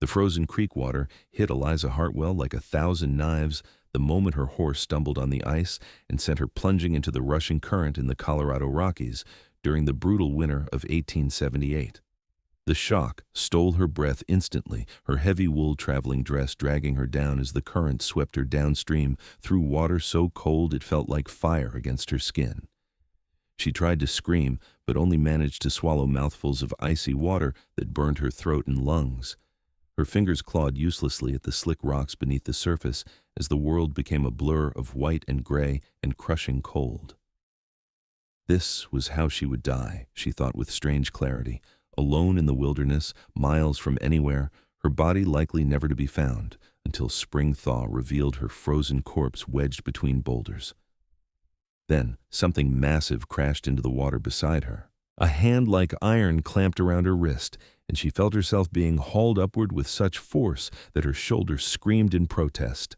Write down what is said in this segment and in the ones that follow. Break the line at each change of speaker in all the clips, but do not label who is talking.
The frozen creek water hit Eliza Hartwell like 1,000 knives the moment her horse stumbled on the ice and sent her plunging into the rushing current in the Colorado Rockies during the brutal winter of 1878. The shock stole her breath instantly, her heavy wool traveling dress dragging her down as the current swept her downstream through water so cold it felt like fire against her skin. She tried to scream, but only managed to swallow mouthfuls of icy water that burned her throat and lungs. Her fingers clawed uselessly at the slick rocks beneath the surface as the world became a blur of white and gray and crushing cold. This was how she would die, she thought with strange clarity. Alone in the wilderness, miles from anywhere, her body likely never to be found, until spring thaw revealed her frozen corpse wedged between boulders. Then, something massive crashed into the water beside her. A hand like iron clamped around her wrist, and she felt herself being hauled upward with such force that her shoulders screamed in protest.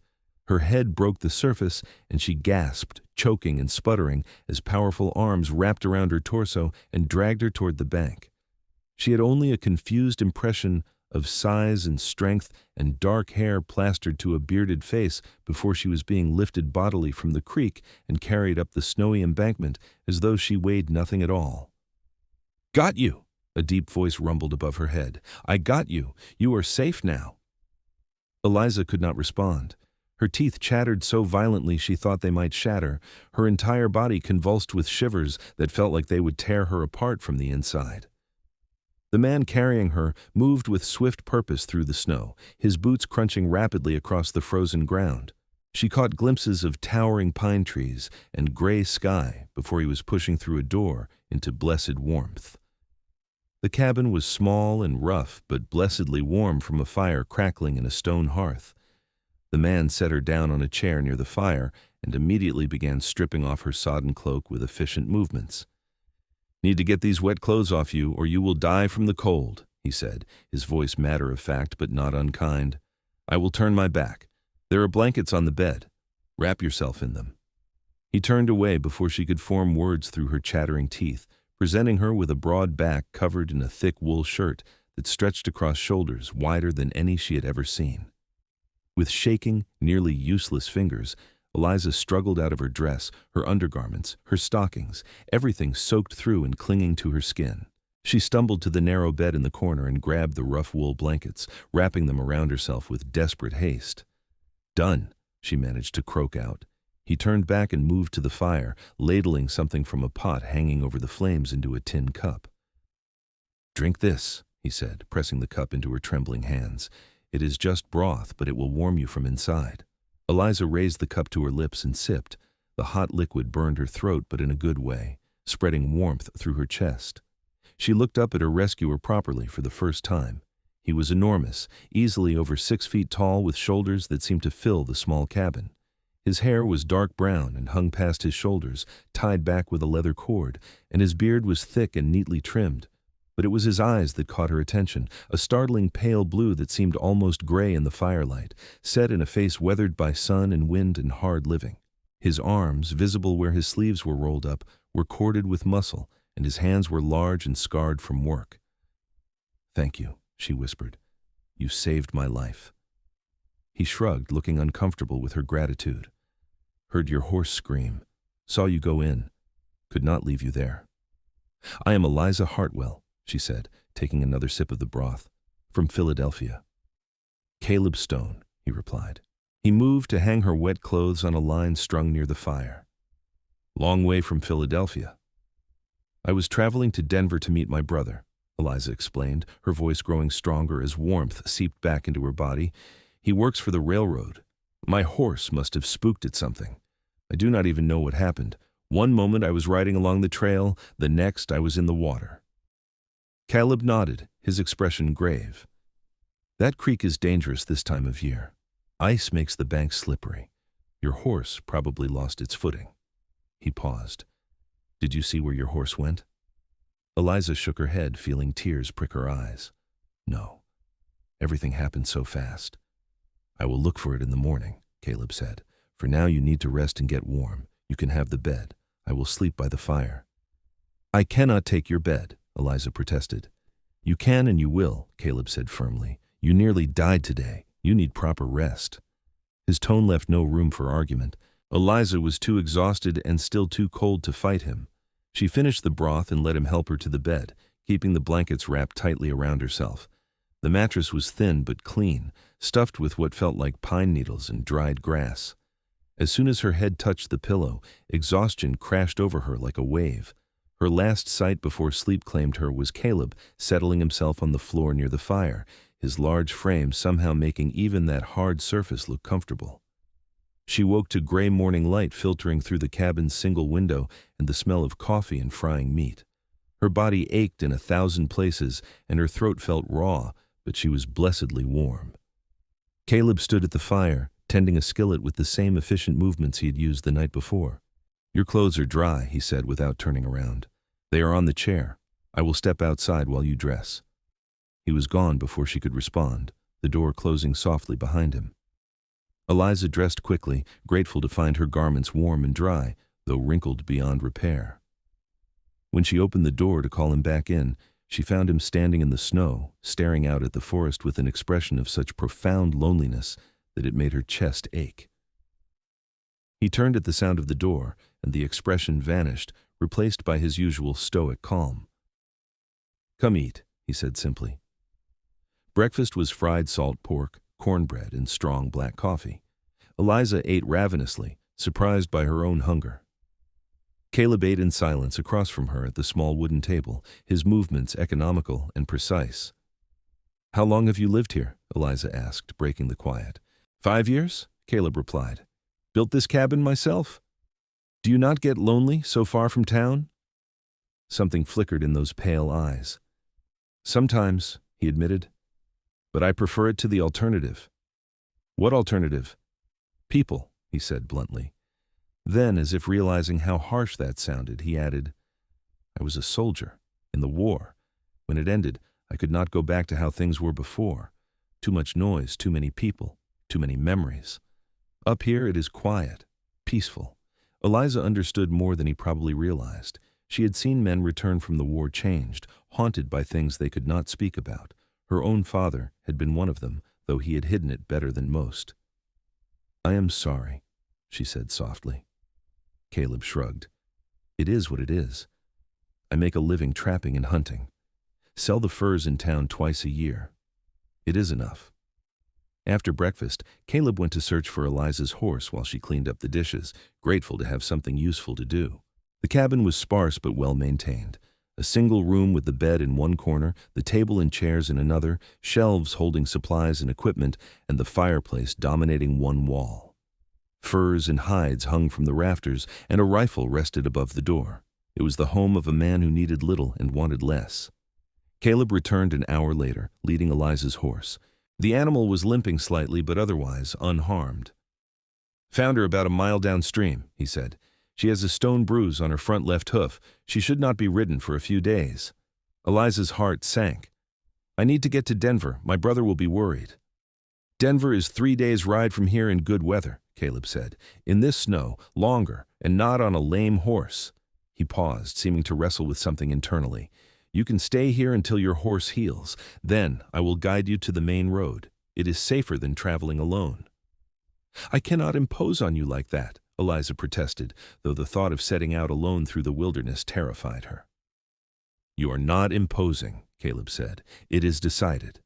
Her head broke the surface, and she gasped, choking and sputtering, as powerful arms wrapped around her torso and dragged her toward the bank. She had only a confused impression of size and strength and dark hair plastered to a bearded face before she was being lifted bodily from the creek and carried up the snowy embankment as though she weighed nothing at all. "Got you!" a deep voice rumbled above her head. "I got you. You are safe now." Eliza could not respond. Her teeth chattered so violently she thought they might shatter. Her entire body convulsed with shivers that felt like they would tear her apart from the inside. The man carrying her moved with swift purpose through the snow, his boots crunching rapidly across the frozen ground. She caught glimpses of towering pine trees and gray sky before he was pushing through a door into blessed warmth. The cabin was small and rough, but blessedly warm from a fire crackling in a stone hearth. The man set her down on a chair near the fire and immediately began stripping off her sodden cloak with efficient movements. "Need to get these wet clothes off you, or you will die from the cold," he said, his voice matter-of-fact but not unkind. "I will turn my back. There are blankets on the bed. Wrap yourself in them." He turned away before she could form words through her chattering teeth, presenting her with a broad back covered in a thick wool shirt that stretched across shoulders wider than any she had ever seen. With shaking, nearly useless fingers, Eliza struggled out of her dress, her undergarments, her stockings, everything soaked through and clinging to her skin. She stumbled to the narrow bed in the corner and grabbed the rough wool blankets, wrapping them around herself with desperate haste. "Done," she managed to croak out. He turned back and moved to the fire, ladling something from a pot hanging over the flames into a tin cup. "Drink this," he said, pressing the cup into her trembling hands. "It is just broth, but it will warm you from inside." Eliza raised the cup to her lips and sipped. The hot liquid burned her throat, but in a good way, spreading warmth through her chest. She looked up at her rescuer properly for the first time. He was enormous, easily over 6 feet tall, with shoulders that seemed to fill the small cabin. His hair was dark brown and hung past his shoulders, tied back with a leather cord, and his beard was thick and neatly trimmed. But it was his eyes that caught her attention, a startling pale blue that seemed almost gray in the firelight, set in a face weathered by sun and wind and hard living. His arms, visible where his sleeves were rolled up, were corded with muscle, and his hands were large and scarred from work. "Thank you," she whispered. "You saved my life." He shrugged, looking uncomfortable with her gratitude. "Heard your horse scream. Saw you go in. Could not leave you there." "I am Eliza Hartwell," she said, taking another sip of the broth. "From Philadelphia." "Caleb Stone," he replied. He moved to hang her wet clothes on a line strung near the fire. "Long way from Philadelphia." "I was traveling to Denver to meet my brother," Eliza explained, her voice growing stronger as warmth seeped back into her body. "He works for the railroad. My horse must have spooked at something. I do not even know what happened. One moment I was riding along the trail, the next I was in the water." Caleb nodded, his expression grave. "That creek is dangerous this time of year. Ice makes the banks slippery. Your horse probably lost its footing." He paused. "Did you see where your horse went?" Eliza shook her head, feeling tears prick her eyes. "No. Everything happened so fast." "I will look for it in the morning," Caleb said. "For now you need to rest and get warm. You can have the bed. I will sleep by the fire." "I cannot take your bed," Eliza protested. "You can and you will," Caleb said firmly. You nearly died today. You need proper rest." His tone left no room for argument. Eliza was too exhausted and still too cold to fight him. She finished the broth and let him help her to the bed, keeping the blankets wrapped tightly around herself. The mattress was thin but clean, stuffed with what felt like pine needles and dried grass. As soon as her head touched the pillow, exhaustion crashed over her like a wave. Her last sight before sleep claimed her was Caleb settling himself on the floor near the fire, his large frame somehow making even that hard surface look comfortable. She woke to gray morning light filtering through the cabin's single window and the smell of coffee and frying meat. Her body ached in 1,000 places and her throat felt raw, but she was blessedly warm. Caleb stood at the fire, tending a skillet with the same efficient movements he had used the night before. "Your clothes are dry," he said without turning around. "They are on the chair. I will step outside while you dress." He was gone before she could respond, the door closing softly behind him. Eliza dressed quickly, grateful to find her garments warm and dry, though wrinkled beyond repair. When she opened the door to call him back in, she found him standing in the snow, staring out at the forest with an expression of such profound loneliness that it made her chest ache. He turned at the sound of the door, and the expression vanished, replaced by his usual stoic calm. "Come eat," he said simply. Breakfast was fried salt pork, cornbread, and strong black coffee. Eliza ate ravenously, surprised by her own hunger. Caleb ate in silence across from her at the small wooden table, his movements economical and precise. "How long have you lived here?" Eliza asked, breaking the quiet. 5 years, Caleb replied. "Built this cabin myself. Do you not get lonely so far from town?" Something flickered in those pale eyes. "Sometimes," he admitted, "but I prefer it to the alternative." "What alternative?" "People," he said bluntly. Then, as if realizing how harsh that sounded, he added, "I was a soldier in the war. When it ended, I could not go back to how things were before. Too much noise, too many people, too many memories. Up here it is quiet, peaceful." Eliza understood more than he probably realized. She had seen men return from the war changed, haunted by things they could not speak about. Her own father had been one of them, though he had hidden it better than most. "I am sorry," she said softly. Caleb shrugged. "It is what it is. I make a living trapping and hunting. Sell the furs in town twice a year. It is enough." After breakfast, Caleb went to search for Eliza's horse while she cleaned up the dishes, grateful to have something useful to do. The cabin was sparse but well maintained. A single room with the bed in one corner, the table and chairs in another, shelves holding supplies and equipment, and the fireplace dominating one wall. Furs and hides hung from the rafters, and a rifle rested above the door. It was the home of a man who needed little and wanted less. Caleb returned an hour later, leading Eliza's horse. The animal was limping slightly, but otherwise unharmed. "Found her about a mile downstream," he said. "She has a stone bruise on her front left hoof. She should not be ridden for a few days." Eliza's heart sank. "I need to get to Denver. My brother will be worried." "Denver is 3 days' ride from here in good weather," Caleb said. "In this snow, longer, and not on a lame horse." He paused, seeming to wrestle with something internally. "You can stay here until your horse heals. Then I will guide you to the main road. It is safer than traveling alone." "I cannot impose on you like that," Eliza protested, though the thought of setting out alone through the wilderness terrified her. "You are not imposing," Caleb said. "It is decided."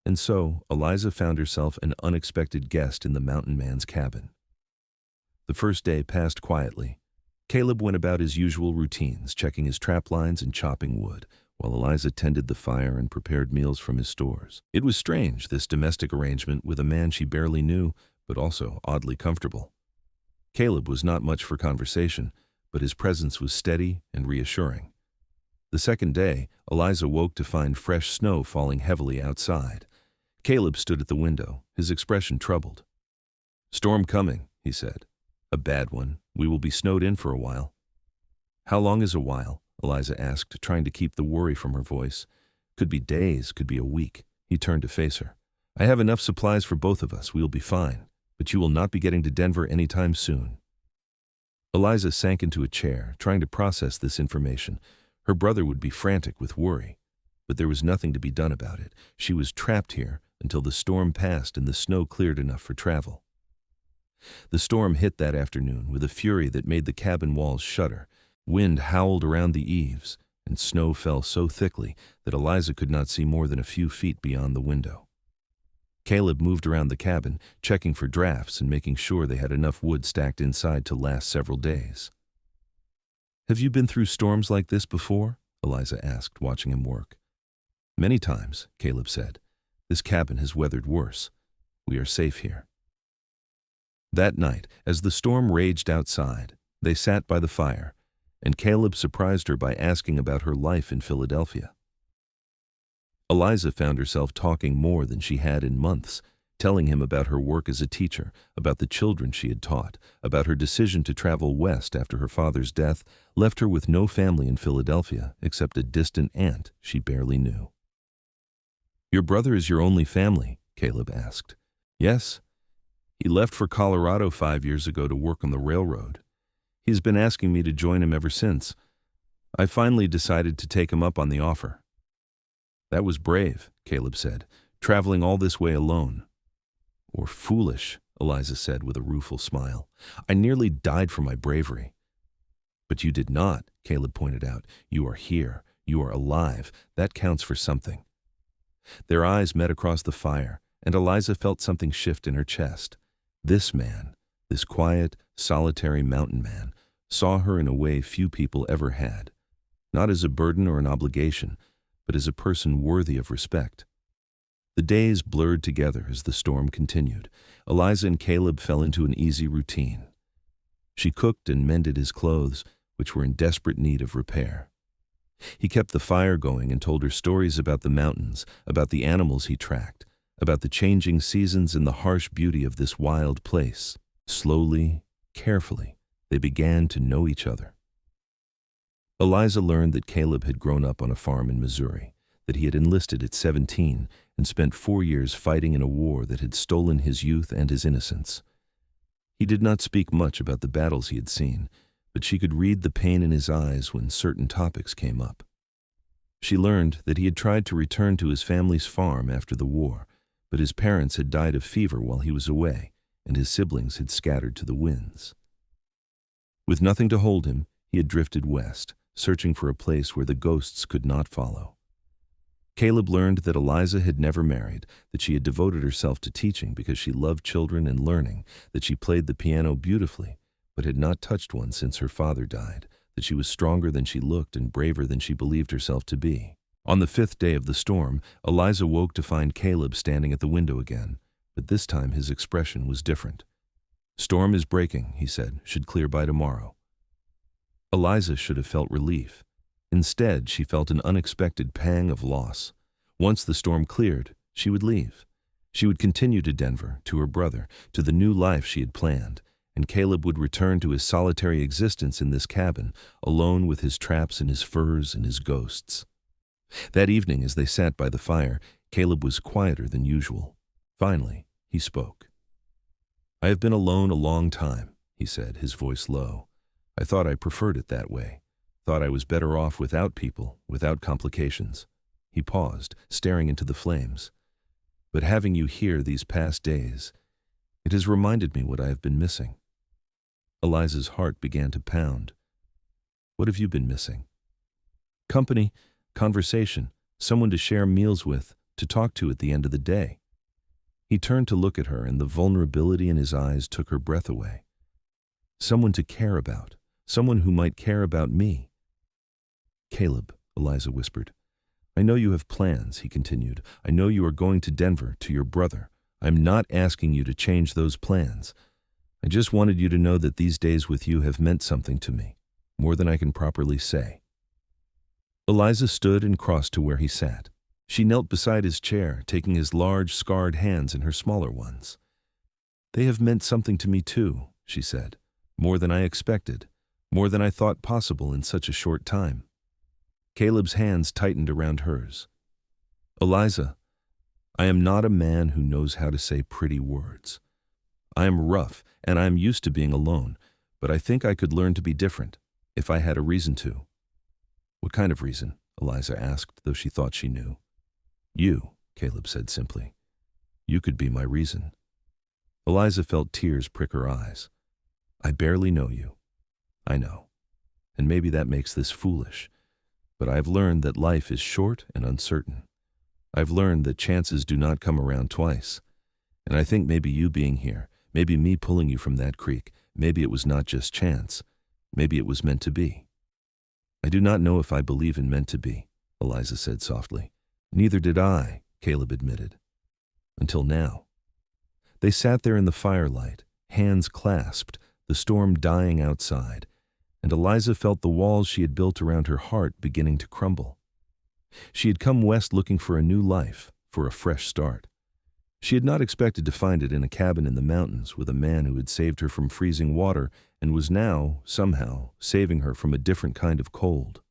And so, Eliza found herself an unexpected guest in the mountain man's cabin. The first day passed quietly. Caleb went about his usual routines, checking his trap lines and chopping wood, while Eliza tended the fire and prepared meals from his stores. It was strange, this domestic arrangement with a man she barely knew, but also oddly comfortable. Caleb was not much for conversation, but his presence was steady and reassuring. The second day, Eliza woke to find fresh snow falling heavily outside. Caleb stood at the window, his expression troubled. "Storm coming," he said. "A bad one. We will be snowed in for a while." "How long is a while?" Eliza asked, trying to keep the worry from her voice. "Could be days, could be a week." He turned to face her. "I have enough supplies for both of us. We will be fine. But you will not be getting to Denver anytime soon." Eliza sank into a chair, trying to process this information. Her brother would be frantic with worry. but there was nothing to be done about it. She was trapped here until the storm passed and the snow cleared enough for travel. The storm hit that afternoon with a fury that made the cabin walls shudder. Wind howled around the eaves, and snow fell so thickly that Eliza could not see more than a few feet beyond the window. Caleb moved around the cabin, checking for drafts and making sure they had enough wood stacked inside to last several days. "Have you been through storms like this before?" Eliza asked, watching him work. "Many times," Caleb said. "This cabin has weathered worse. We are safe here." That night, as the storm raged outside, they sat by the fire, and Caleb surprised her by asking about her life in Philadelphia. Eliza found herself talking more than she had in months, telling him about her work as a teacher, about the children she had taught, about her decision to travel west after her father's death left her with no family in Philadelphia except a distant aunt she barely knew. "Your brother is your only family?" Caleb asked. "Yes. He left for Colorado 5 years ago to work on the railroad. He's been asking me to join him ever since. I finally decided to take him up on the offer." "That was brave," Caleb said, "traveling all this way alone." "Or foolish," Eliza said with a rueful smile. "I nearly died for my bravery." "But you did not," Caleb pointed out. "You are here. You are alive. That counts for something." Their eyes met across the fire, and Eliza felt something shift in her chest. This man, this quiet, solitary mountain man, saw her in a way few people ever had, not as a burden or an obligation, but as a person worthy of respect. The days blurred together as the storm continued. Eliza and Caleb fell into an easy routine. She cooked and mended his clothes, which were in desperate need of repair. He kept the fire going and told her stories about the mountains, about the animals he tracked, about the changing seasons and the harsh beauty of this wild place. Slowly, carefully, they began to know each other. Eliza learned that Caleb had grown up on a farm in Missouri, that he had enlisted at 17 and spent 4 years fighting in a war that had stolen his youth and his innocence. He did not speak much about the battles he had seen, but she could read the pain in his eyes when certain topics came up. She learned that he had tried to return to his family's farm after the war, but his parents had died of fever while he was away, and his siblings had scattered to the winds. With nothing to hold him, he had drifted west, searching for a place where the ghosts could not follow. Caleb learned that Eliza had never married, that she had devoted herself to teaching because she loved children and learning, that she played the piano beautifully, but had not touched one since her father died, that she was stronger than she looked and braver than she believed herself to be. On the 5th day of the storm, Eliza woke to find Caleb standing at the window again, but this time his expression was different. "Storm is breaking," he said, "should clear by tomorrow." Eliza should have felt relief. Instead, she felt an unexpected pang of loss. Once the storm cleared, she would leave. She would continue to Denver, to her brother, to the new life she had planned, and Caleb would return to his solitary existence in this cabin, alone with his traps and his furs and his ghosts. That evening, as they sat by the fire, Caleb was quieter than usual. Finally, he spoke. "I have been alone a long time," he said, his voice low. "I thought I preferred it that way. Thought I was better off without people, without complications." He paused, staring into the flames. "But having you here these past days, it has reminded me what I have been missing." Eliza's heart began to pound. "What have you been missing?" "Company, conversation, someone to share meals with, to talk to at the end of the day." He turned to look at her, and the vulnerability in his eyes took her breath away. "Someone to care about, someone who might care about me." "Caleb," Eliza whispered. "I know you have plans," he continued. "I know you are going to Denver, to your brother. I'm not asking you to change those plans. I just wanted you to know that these days with you have meant something to me, more than I can properly say." Eliza stood and crossed to where he sat. She knelt beside his chair, taking his large, scarred hands in her smaller ones. "They have meant something to me too," she said. "More than I expected, more than I thought possible in such a short time." Caleb's hands tightened around hers. "Eliza, I am not a man who knows how to say pretty words. I am rough, and I am used to being alone, but I think I could learn to be different, if I had a reason to." "What kind of reason?" Eliza asked, though she thought she knew. You, Caleb said simply. You could be my reason. Eliza felt tears prick her eyes. I barely know you. I know. And maybe that makes this foolish. But I've learned that life is short and uncertain. I've learned that chances do not come around twice. And I think maybe you being here, maybe me pulling you from that creek, maybe it was not just chance. Maybe it was meant to be. I do not know if I believe in meant to be, Eliza said softly. Neither did I, Caleb admitted. Until now. They sat there in the firelight, hands clasped, the storm dying outside, and Eliza felt the walls she had built around her heart beginning to crumble. She had come west looking for a new life, for a fresh start. She had not expected to find it in a cabin in the mountains with a man who had saved her from freezing water and was now, somehow, saving her from a different kind of cold.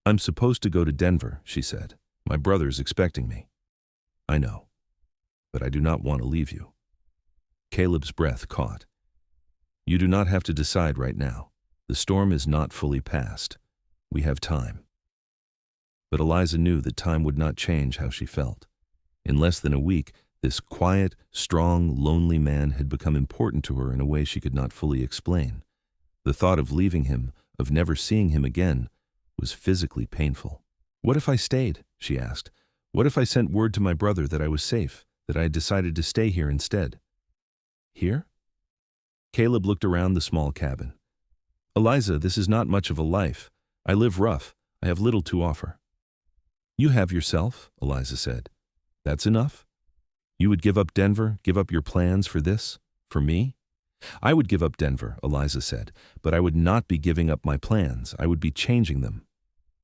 I'm supposed to go to Denver, she said. My brother's expecting me. I know, but I do not want to leave you. Caleb's breath caught. You do not have to decide right now. The storm is not fully past. We have time. But Eliza knew that time would not change how she felt. In less than a week, this quiet, strong, lonely man had become important to her in a way she could not fully explain. The thought of leaving him, of never seeing him again, was physically painful. What if I stayed? She asked. What if I sent word to my brother that I was safe, that I had decided to stay here instead? Here? Caleb looked around the small cabin. Eliza, this is not much of a life. I live rough. I have little to offer. You have yourself, Eliza said. That's enough? You would give up Denver, give up your plans for this? For me? I would give up Denver, Eliza said, but I would not be giving up my plans. I would be changing them.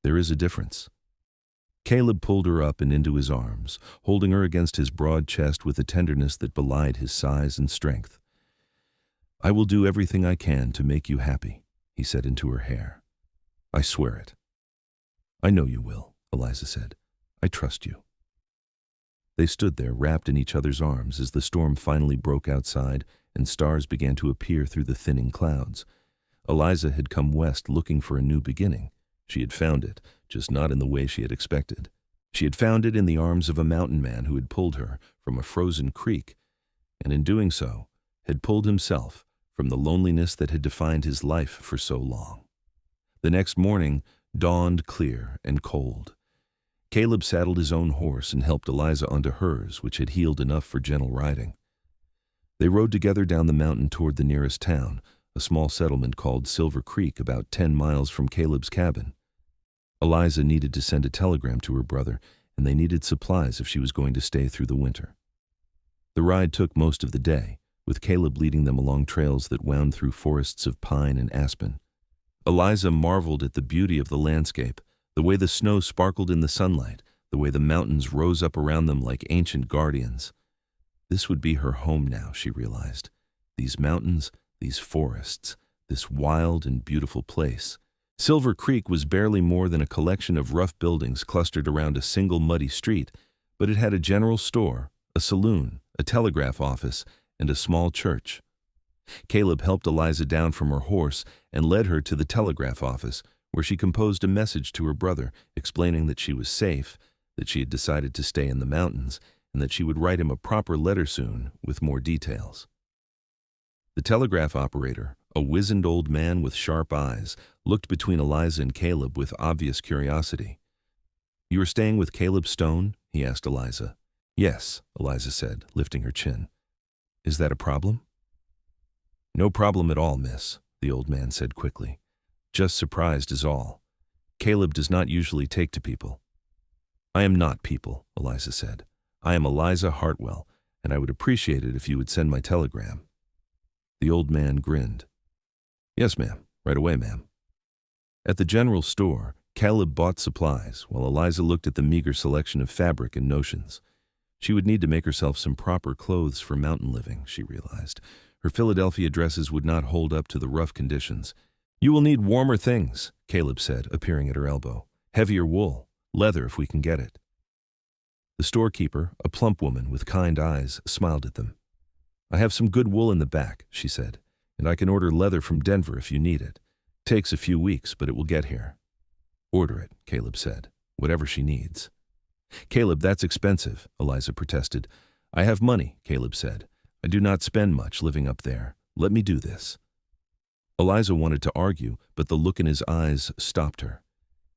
There is a difference. Caleb pulled her up and into his arms, holding her against his broad chest with a tenderness that belied his size and strength. I will do everything I can to make you happy, he said into her hair. I swear it. I know you will, Eliza said. I trust you. They stood there, wrapped in each other's arms, as the storm finally broke outside and stars began to appear through the thinning clouds. Eliza had come west looking for a new beginning. She had found it, just not in the way she had expected. She had found it in the arms of a mountain man who had pulled her from a frozen creek, and in doing so, had pulled himself from the loneliness that had defined his life for so long. The next morning dawned clear and cold. Caleb saddled his own horse and helped Eliza onto hers, which had healed enough for gentle riding. They rode together down the mountain toward the nearest town, a small settlement called Silver Creek, about 10 miles from Caleb's cabin. Eliza needed to send a telegram to her brother, and they needed supplies if she was going to stay through the winter. The ride took most of the day, with Caleb leading them along trails that wound through forests of pine and aspen. Eliza marveled at the beauty of the landscape, the way the snow sparkled in the sunlight, the way the mountains rose up around them like ancient guardians. This would be her home now, she realized. These mountains, these forests, this wild and beautiful place. Silver Creek was barely more than a collection of rough buildings clustered around a single muddy street, but it had a general store, a saloon, a telegraph office, and a small church. Caleb helped Eliza down from her horse and led her to the telegraph office, where she composed a message to her brother explaining that she was safe, that she had decided to stay in the mountains, and that she would write him a proper letter soon with more details. The telegraph operator, a wizened old man with sharp eyes, looked between Eliza and Caleb with obvious curiosity. You are staying with Caleb Stone? He asked Eliza. Yes, Eliza said, lifting her chin. Is that a problem? No problem at all, miss, the old man said quickly. Just surprised is all. Caleb does not usually take to people. I am not people, Eliza said. I am Eliza Hartwell, and I would appreciate it if you would send my telegram. The old man grinned. Yes, ma'am. Right away, ma'am. At the general store, Caleb bought supplies, while Eliza looked at the meager selection of fabric and notions. She would need to make herself some proper clothes for mountain living, she realized. Her Philadelphia dresses would not hold up to the rough conditions. You will need warmer things, Caleb said, appearing at her elbow. Heavier wool, leather if we can get it. The storekeeper, a plump woman with kind eyes, smiled at them. I have some good wool in the back, she said, and I can order leather from Denver if you need it. Takes a few weeks, but it will get here. Order it, Caleb said. Whatever she needs. Caleb, that's expensive, Eliza protested. I have money, Caleb said. I do not spend much living up there. Let me do this. Eliza wanted to argue, but the look in his eyes stopped her.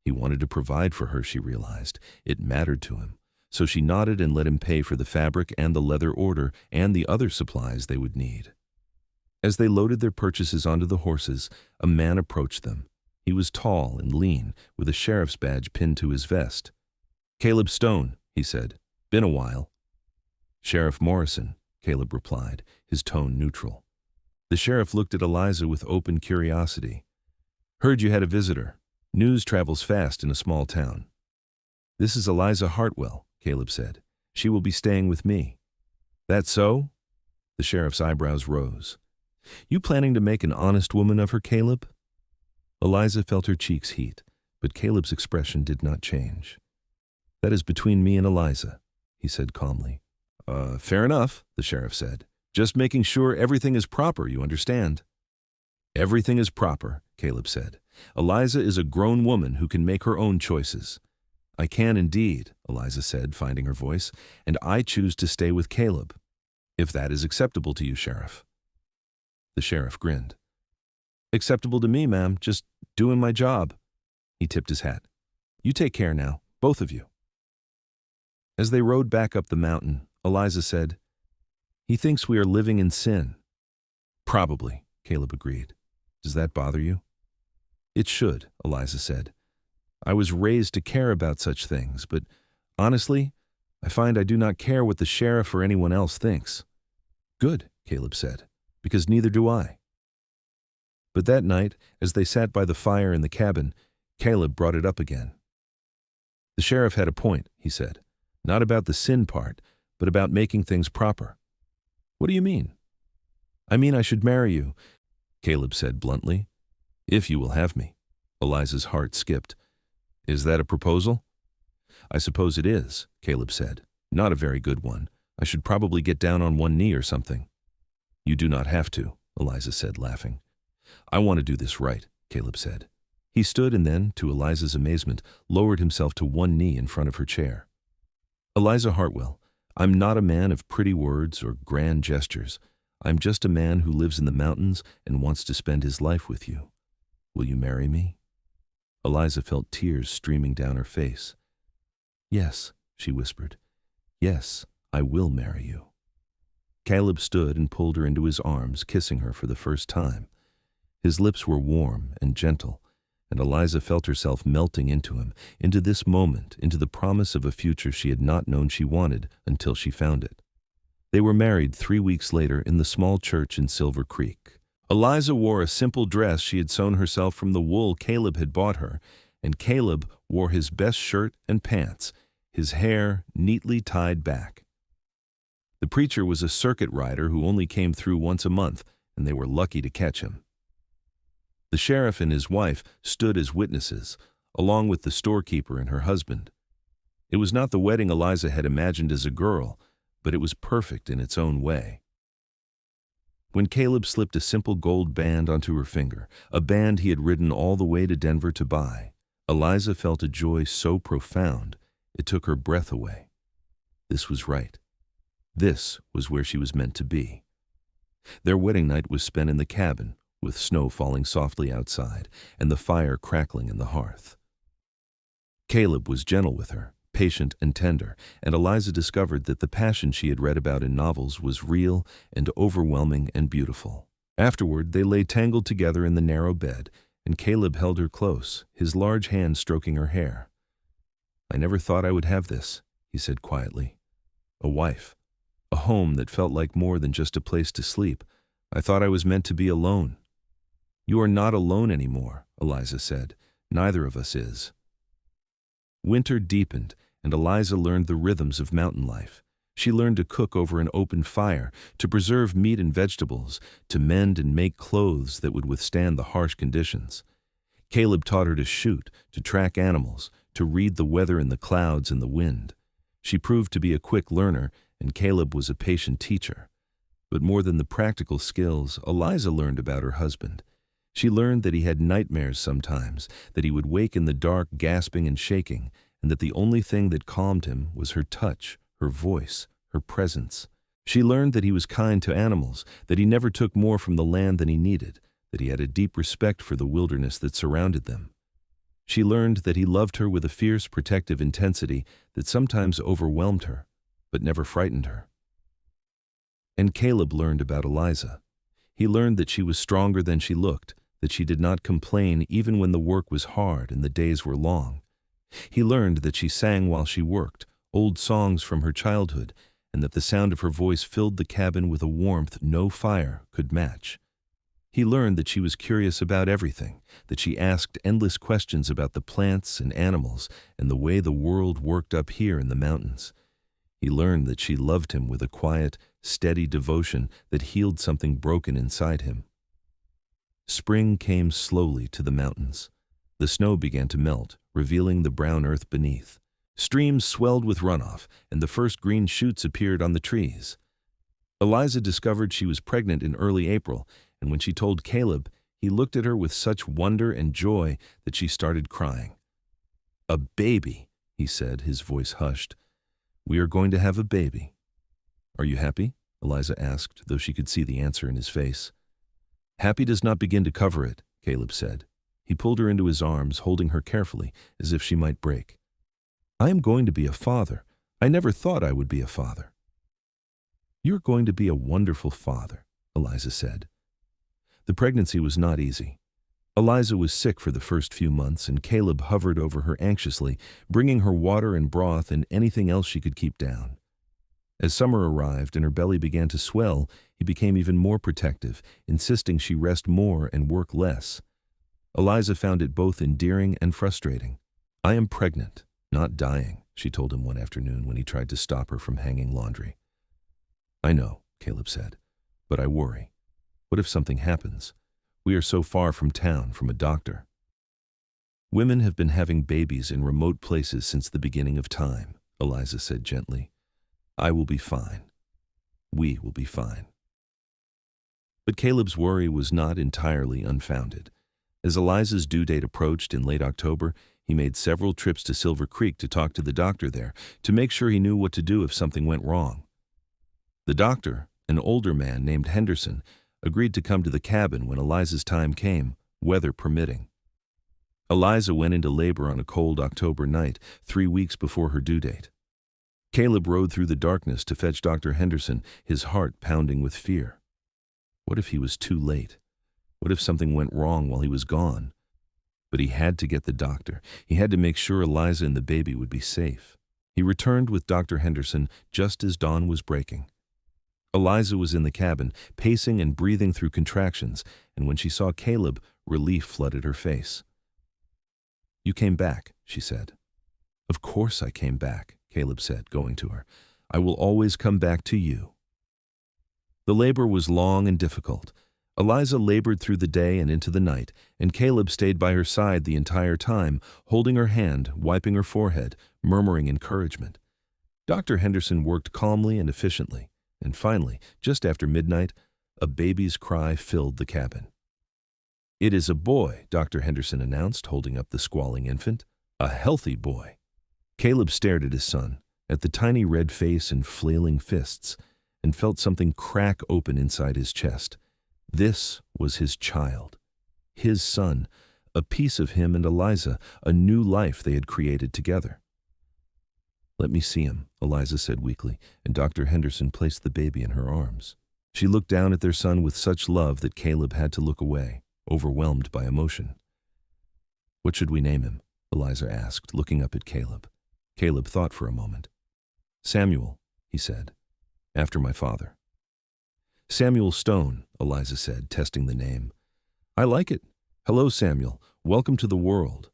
He wanted to provide for her, she realized. It mattered to him. So she nodded and let him pay for the fabric and the leather order and the other supplies they would need. As they loaded their purchases onto the horses, a man approached them. He was tall and lean, with a sheriff's badge pinned to his vest. Caleb Stone, he said. Been a while. Sheriff Morrison, Caleb replied, his tone neutral. The sheriff looked at Eliza with open curiosity. Heard you had a visitor. News travels fast in a small town. This is Eliza Hartwell, Caleb said. She will be staying with me. That so? The sheriff's eyebrows rose. You planning to make an honest woman of her, Caleb? Eliza felt her cheeks heat, but Caleb's expression did not change. That is between me and Eliza, he said calmly. Fair enough, the sheriff said. Just making sure everything is proper, you understand? Everything is proper, Caleb said. Eliza is a grown woman who can make her own choices. I can indeed, Eliza said, finding her voice, and I choose to stay with Caleb. If that is acceptable to you, Sheriff. The sheriff grinned. Acceptable to me, ma'am, just doing my job. He tipped his hat. You take care now, both of you. As they rode back up the mountain, Eliza said, He thinks we are living in sin. Probably, Caleb agreed. Does that bother you? It should, Eliza said. I was raised to care about such things, but honestly, I find I do not care what the sheriff or anyone else thinks. Good, Caleb said, because neither do I. But that night, as they sat by the fire in the cabin, Caleb brought it up again. The sheriff had a point, he said. Not about the sin part, but about making things proper. What do you mean? I mean I should marry you, Caleb said bluntly. If you will have me. Eliza's heart skipped. Is that a proposal? I suppose it is, Caleb said. Not a very good one. I should probably get down on one knee or something. You do not have to, Eliza said, laughing. I want to do this right, Caleb said. He stood and then, to Eliza's amazement, lowered himself to one knee in front of her chair. Eliza Hartwell, I'm not a man of pretty words or grand gestures. I'm just a man who lives in the mountains and wants to spend his life with you. Will you marry me? Eliza felt tears streaming down her face. Yes, she whispered. Yes, I will marry you. Caleb stood and pulled her into his arms, kissing her for the first time. His lips were warm and gentle, and Eliza felt herself melting into him, into this moment, into the promise of a future she had not known she wanted until she found it. They were married 3 weeks later in the small church in Silver Creek. Eliza wore a simple dress she had sewn herself from the wool Caleb had bought her, and Caleb wore his best shirt and pants, his hair neatly tied back. The preacher was a circuit rider who only came through once a month, and they were lucky to catch him. The sheriff and his wife stood as witnesses, along with the storekeeper and her husband. It was not the wedding Eliza had imagined as a girl, but it was perfect in its own way. When Caleb slipped a simple gold band onto her finger, a band he had ridden all the way to Denver to buy, Eliza felt a joy so profound it took her breath away. This was right. This was where she was meant to be. Their wedding night was spent in the cabin, with snow falling softly outside and the fire crackling in the hearth. Caleb was gentle with her, patient and tender, and Eliza discovered that the passion she had read about in novels was real and overwhelming and beautiful. Afterward, they lay tangled together in the narrow bed, and Caleb held her close, his large hand stroking her hair. I never thought I would have this, he said quietly. A wife. A home that felt like more than just a place to sleep. I thought I was meant to be alone. You are not alone anymore, Eliza said. Neither of us is. Winter deepened, and Eliza learned the rhythms of mountain life. She learned to cook over an open fire, to preserve meat and vegetables, to mend and make clothes that would withstand the harsh conditions. Caleb taught her to shoot, to track animals, to read the weather in the clouds and the wind. She proved to be a quick learner, and Caleb was a patient teacher. But more than the practical skills, Eliza learned about her husband. She learned that he had nightmares sometimes, that he would wake in the dark gasping and shaking, and that the only thing that calmed him was her touch, her voice, her presence. She learned that he was kind to animals, that he never took more from the land than he needed, that he had a deep respect for the wilderness that surrounded them. She learned that he loved her with a fierce, protective intensity that sometimes overwhelmed her, but never frightened her. And Caleb learned about Eliza. He learned that she was stronger than she looked, that she did not complain even when the work was hard and the days were long. He learned that she sang while she worked, old songs from her childhood, and that the sound of her voice filled the cabin with a warmth no fire could match. He learned that she was curious about everything, that she asked endless questions about the plants and animals and the way the world worked up here in the mountains. He learned that she loved him with a quiet, steady devotion that healed something broken inside him. Spring came slowly to the mountains. The snow began to melt, revealing the brown earth beneath. Streams swelled with runoff, and the first green shoots appeared on the trees. Eliza discovered she was pregnant in early April, and when she told Caleb, he looked at her with such wonder and joy that she started crying. "A baby," he said, his voice hushed. "We are going to have a baby." "Are you happy?" Eliza asked, though she could see the answer in his face. "Happy does not begin to cover it," Caleb said. He pulled her into his arms, holding her carefully, as if she might break. "I am going to be a father. I never thought I would be a father." "You're going to be a wonderful father," Eliza said. The pregnancy was not easy. Eliza was sick for the first few months, and Caleb hovered over her anxiously, bringing her water and broth and anything else she could keep down. As summer arrived and her belly began to swell, he became even more protective, insisting she rest more and work less. Eliza found it both endearing and frustrating. "I am pregnant, not dying," she told him one afternoon when he tried to stop her from hanging laundry. "I know," Caleb said, "but I worry. What if something happens? We are so far from town, from a doctor." "Women have been having babies in remote places since the beginning of time," Eliza said gently. "I will be fine. We will be fine." But Caleb's worry was not entirely unfounded. As Eliza's due date approached in late October, he made several trips to Silver Creek to talk to the doctor there, to make sure he knew what to do if something went wrong. The doctor, an older man named Henderson, agreed to come to the cabin when Eliza's time came, weather permitting. Eliza went into labor on a cold October night, 3 weeks before her due date. Caleb rode through the darkness to fetch Dr. Henderson, his heart pounding with fear. What if he was too late? What if something went wrong while he was gone? But he had to get the doctor. He had to make sure Eliza and the baby would be safe. He returned with Dr. Henderson just as dawn was breaking. Eliza was in the cabin, pacing and breathing through contractions, and when she saw Caleb, relief flooded her face. "You came back," she said. "Of course I came back," Caleb said, going to her. "I will always come back to you." The labor was long and difficult. Eliza labored through the day and into the night, and Caleb stayed by her side the entire time, holding her hand, wiping her forehead, murmuring encouragement. Dr. Henderson worked calmly and efficiently, and finally, just after midnight, a baby's cry filled the cabin. "It is a boy," Dr. Henderson announced, holding up the squalling infant. "A healthy boy." Caleb stared at his son, at the tiny red face and flailing fists, and felt something crack open inside his chest. This was his child, his son, a piece of him and Eliza, a new life they had created together. "Let me see him," Eliza said weakly, and Dr. Henderson placed the baby in her arms. She looked down at their son with such love that Caleb had to look away, overwhelmed by emotion. "What should we name him?" Eliza asked, looking up at Caleb. Caleb thought for a moment. "Samuel," he said, "after my father." "Samuel Stone," Eliza said, testing the name. "I like it. Hello, Samuel. Welcome to the world."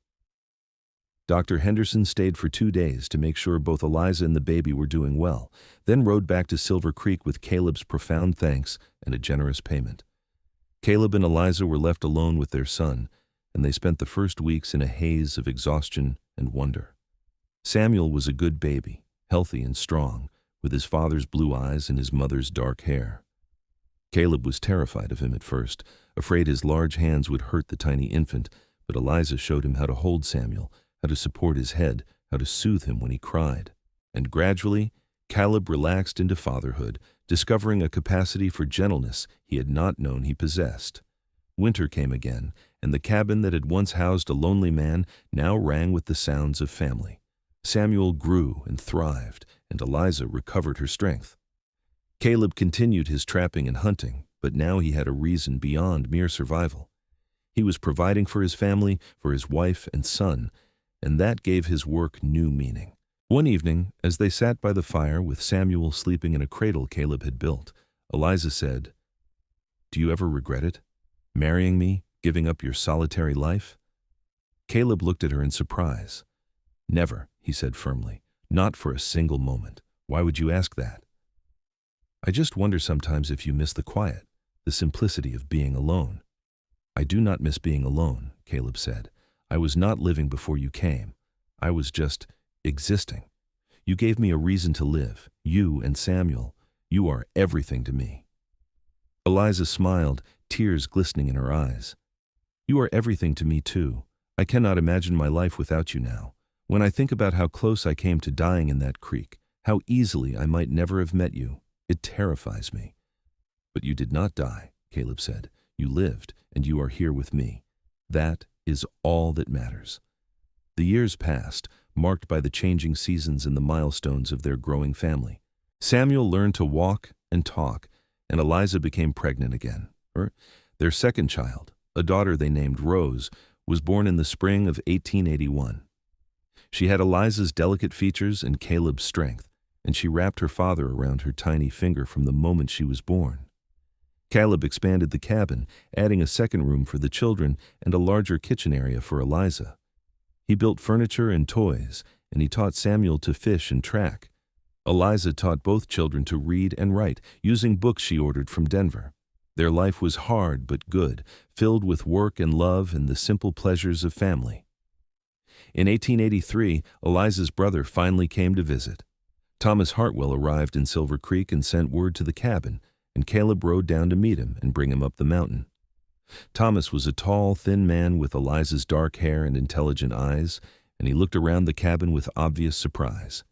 Dr. Henderson stayed for 2 days to make sure both Eliza and the baby were doing well, then rode back to Silver Creek with Caleb's profound thanks and a generous payment. Caleb and Eliza were left alone with their son, and they spent the first weeks in a haze of exhaustion and wonder. Samuel was a good baby, healthy and strong, with his father's blue eyes and his mother's dark hair. Caleb was terrified of him at first, afraid his large hands would hurt the tiny infant, but Eliza showed him how to hold Samuel, how to support his head, how to soothe him when he cried. And gradually, Caleb relaxed into fatherhood, discovering a capacity for gentleness he had not known he possessed. Winter came again, and the cabin that had once housed a lonely man now rang with the sounds of family. Samuel grew and thrived, and Eliza recovered her strength. Caleb continued his trapping and hunting, but now he had a reason beyond mere survival. He was providing for his family, for his wife and son, and that gave his work new meaning. One evening, as they sat by the fire with Samuel sleeping in a cradle Caleb had built, Eliza said, "Do you ever regret it? Marrying me, giving up your solitary life?" Caleb looked at her in surprise. "Never," he said firmly. "Not for a single moment. Why would you ask that?" "I just wonder sometimes if you miss the quiet, the simplicity of being alone." "I do not miss being alone," Caleb said. "I was not living before you came. I was just existing. You gave me a reason to live. You and Samuel. You are everything to me." Eliza smiled, tears glistening in her eyes. "You are everything to me too. I cannot imagine my life without you now. When I think about how close I came to dying in that creek, how easily I might never have met you, it terrifies me." "But you did not die," Caleb said. "You lived, and you are here with me. That is all that matters." The years passed, marked by the changing seasons and the milestones of their growing family. Samuel learned to walk and talk, and Eliza became pregnant again. Their second child, a daughter they named Rose, was born in the spring of 1881. She had Eliza's delicate features and Caleb's strength, and she wrapped her father around her tiny finger from the moment she was born. Caleb expanded the cabin, adding a second room for the children and a larger kitchen area for Eliza. He built furniture and toys, and he taught Samuel to fish and track. Eliza taught both children to read and write, using books she ordered from Denver. Their life was hard but good, filled with work and love and the simple pleasures of family. In 1883, Eliza's brother finally came to visit. Thomas Hartwell arrived in Silver Creek and sent word to the cabin, and Caleb rode down to meet him and bring him up the mountain. Thomas was a tall, thin man with Eliza's dark hair and intelligent eyes, and he looked around the cabin with obvious surprise.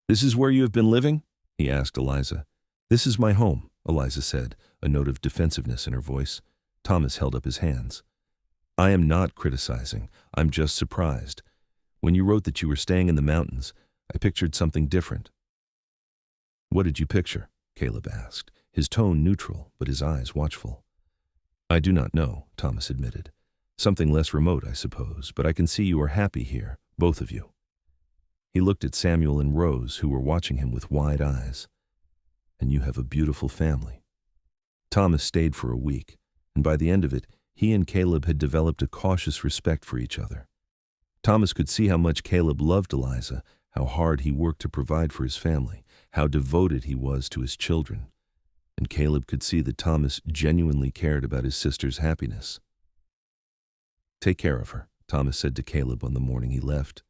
"This is where you have been living?" he asked Eliza. "This is my home," Eliza said, a note of defensiveness in her voice. Thomas held up his hands. "I am not criticizing. I'm just surprised. When you wrote that you were staying in the mountains, I pictured something different." "What did you picture?" Caleb asked, his tone neutral, but his eyes watchful. "I do not know," Thomas admitted. "Something less remote, I suppose, but I can see you are happy here, both of you." He looked at Samuel and Rose, who were watching him with wide eyes. "And you have a beautiful family." Thomas stayed for a week, and by the end of it, he and Caleb had developed a cautious respect for each other. Thomas could see how much Caleb loved Eliza, how hard he worked to provide for his family, how devoted he was to his children. And Caleb could see that Thomas genuinely cared about his sister's happiness. "Take care of her," Thomas said to Caleb on the morning he left.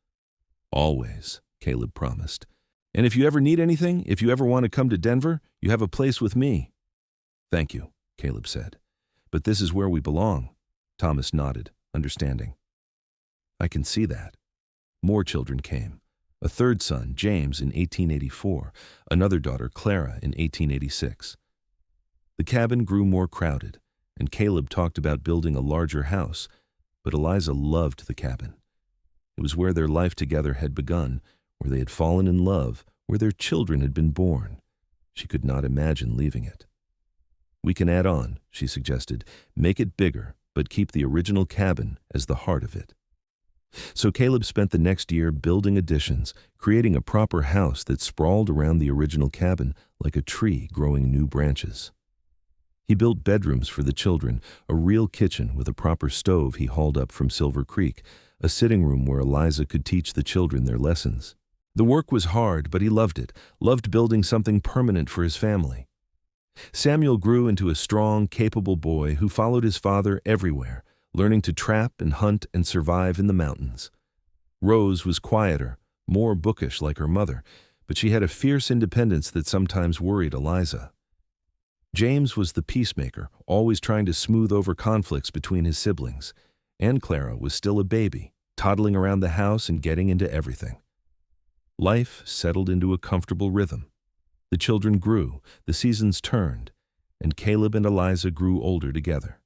"Always," Caleb promised. "And if you ever need anything, if you ever want to come to Denver, you have a place with me." "Thank you," Caleb said. "But this is where we belong." Thomas nodded, understanding. "I can see that." More children came. A third son, James, in 1884, another daughter, Clara, in 1886. The cabin grew more crowded, and Caleb talked about building a larger house, but Eliza loved the cabin. It was where their life together had begun, where they had fallen in love, where their children had been born. She could not imagine leaving it. "We can add on," she suggested. "Make it bigger, but keep the original cabin as the heart of it." So Caleb spent the next year building additions, creating a proper house that sprawled around the original cabin like a tree growing new branches. He built bedrooms for the children, a real kitchen with a proper stove he hauled up from Silver Creek, a sitting room where Eliza could teach the children their lessons. The work was hard, but he loved it, loved building something permanent for his family. Samuel grew into a strong, capable boy who followed his father everywhere, learning to trap and hunt and survive in the mountains. Rose was quieter, more bookish like her mother, but she had a fierce independence that sometimes worried Eliza. James was the peacemaker, always trying to smooth over conflicts between his siblings. And Clara was still a baby, toddling around the house and getting into everything. Life settled into a comfortable rhythm. The children grew, the seasons turned, and Caleb and Eliza grew older together.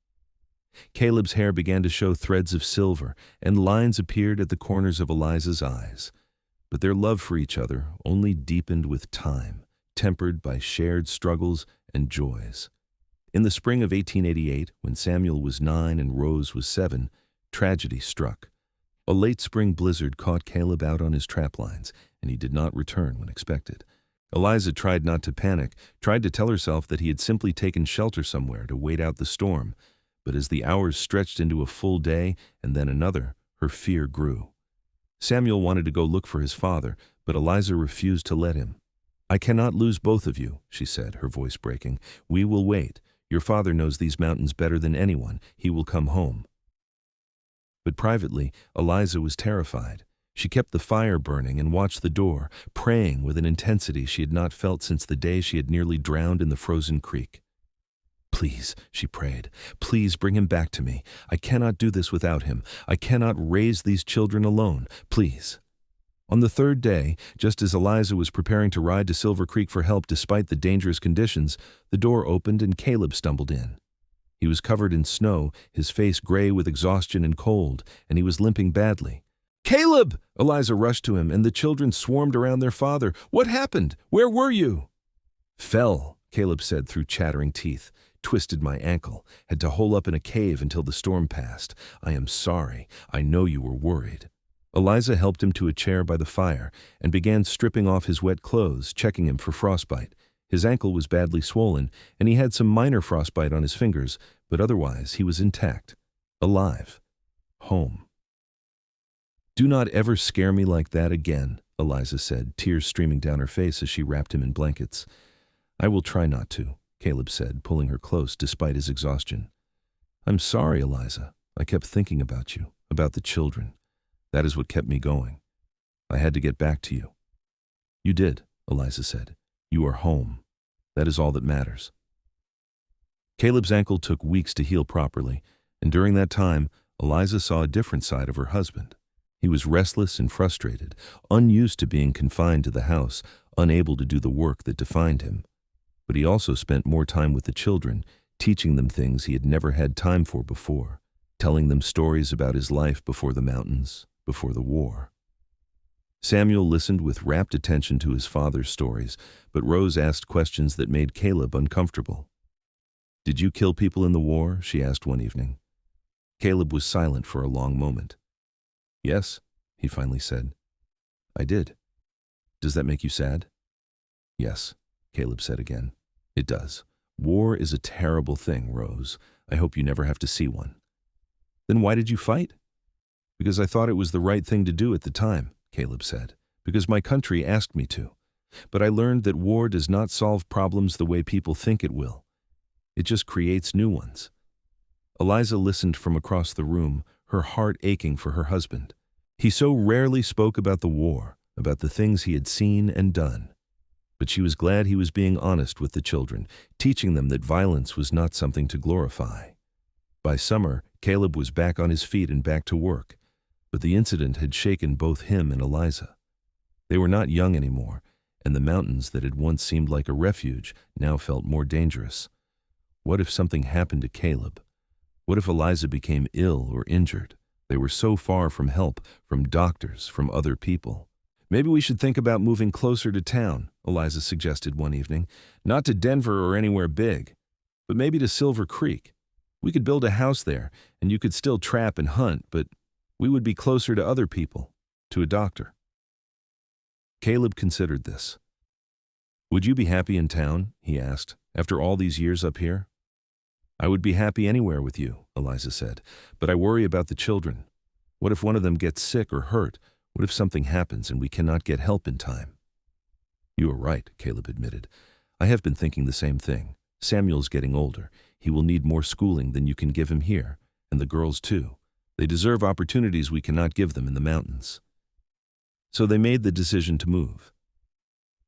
Caleb's hair began to show threads of silver, and lines appeared at the corners of Eliza's eyes. But their love for each other only deepened with time, tempered by shared struggles and joys. In the spring of 1888, when Samuel was 9 and Rose was 7, tragedy struck. A late spring blizzard caught Caleb out on his trap lines, and he did not return when expected. Eliza tried not to panic, tried to tell herself that he had simply taken shelter somewhere to wait out the storm. But as the hours stretched into a full day and then another, her fear grew. Samuel wanted to go look for his father, but Eliza refused to let him. "I cannot lose both of you," she said, her voice breaking. "We will wait. Your father knows these mountains better than anyone. He will come home." But privately, Eliza was terrified. She kept the fire burning and watched the door, praying with an intensity she had not felt since the day she had nearly drowned in the frozen creek. "Please," she prayed, "please bring him back to me. I cannot do this without him. I cannot raise these children alone. Please." On the third day, just as Eliza was preparing to ride to Silver Creek for help despite the dangerous conditions, the door opened and Caleb stumbled in. He was covered in snow, his face gray with exhaustion and cold, and he was limping badly. "Caleb!" Eliza rushed to him, and the children swarmed around their father. "What happened? Where were you?" "Fell," Caleb said through chattering teeth. "Twisted my ankle. Had to hole up in a cave until the storm passed. I am sorry. I know you were worried." Eliza helped him to a chair by the fire and began stripping off his wet clothes, checking him for frostbite. His ankle was badly swollen, and he had some minor frostbite on his fingers, but otherwise he was intact, alive, home. "Do not ever scare me like that again," Eliza said, tears streaming down her face as she wrapped him in blankets. "I will try not to," Caleb said, pulling her close despite his exhaustion. "I'm sorry, Eliza. I kept thinking about you, about the children. That is what kept me going. I had to get back to you." "You did," Eliza said. "You are home. That is all that matters." Caleb's ankle took weeks to heal properly, and during that time, Eliza saw a different side of her husband. He was restless and frustrated, unused to being confined to the house, unable to do the work that defined him. But he also spent more time with the children, teaching them things he had never had time for before, telling them stories about his life before the mountains, before the war. Samuel listened with rapt attention to his father's stories, but Rose asked questions that made Caleb uncomfortable. "Did you kill people in the war?" she asked one evening. Caleb was silent for a long moment. "Yes," he finally said. "I did. Does that make you sad?" "Yes," Caleb said again. "It does. War is a terrible thing, Rose. I hope you never have to see one." "Then why did you fight?" "Because I thought it was the right thing to do at the time," Caleb said. "Because my country asked me to. But I learned that war does not solve problems the way people think it will. It just creates new ones." Eliza listened from across the room, her heart aching for her husband. He so rarely spoke about the war, about the things he had seen and done. But she was glad he was being honest with the children, teaching them that violence was not something to glorify. By summer, Caleb was back on his feet and back to work, but the incident had shaken both him and Eliza. They were not young anymore, and the mountains that had once seemed like a refuge now felt more dangerous. What if something happened to Caleb? What if Eliza became ill or injured? They were so far from help, from doctors, from other people. "Maybe we should think about moving closer to town," Eliza suggested one evening. "Not to Denver or anywhere big, but maybe to Silver Creek. We could build a house there, and you could still trap and hunt, but we would be closer to other people, to a doctor." Caleb considered this. "Would you be happy in town?" he asked, "after all these years up here?" "I would be happy anywhere with you," Eliza said, "but I worry about the children. What if one of them gets sick or hurt? What if something happens and we cannot get help in time?" "You are right," Caleb admitted. "I have been thinking the same thing. Samuel's getting older. He will need more schooling than you can give him here, and the girls too. They deserve opportunities we cannot give them in the mountains." So they made the decision to move.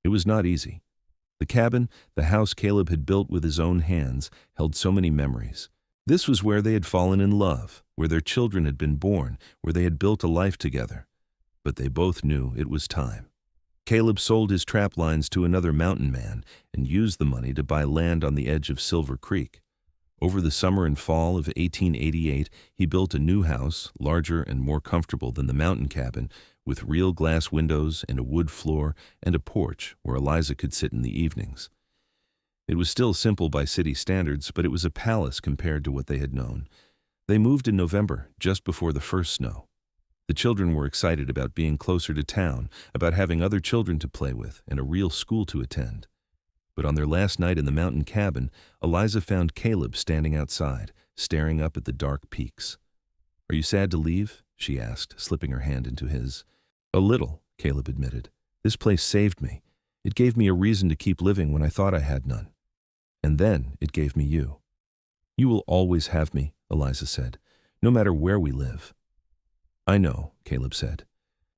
It was not easy. The cabin, the house Caleb had built with his own hands, held so many memories. This was where they had fallen in love, where their children had been born, where they had built a life together. But they both knew it was time. Caleb sold his trap lines to another mountain man and used the money to buy land on the edge of Silver Creek. Over the summer and fall of 1888, he built a new house, larger and more comfortable than the mountain cabin, with real glass windows and a wood floor and a porch where Eliza could sit in the evenings. It was still simple by city standards, but it was a palace compared to what they had known. They moved in November, just before the first snow. The children were excited about being closer to town, about having other children to play with, and a real school to attend. But on their last night in the mountain cabin, Eliza found Caleb standing outside, staring up at the dark peaks. "Are you sad to leave?" she asked, slipping her hand into his. "A little," Caleb admitted. "This place saved me. It gave me a reason to keep living when I thought I had none. And then it gave me you." "You will always have me," Eliza said, "no matter where we live." "I know," Caleb said.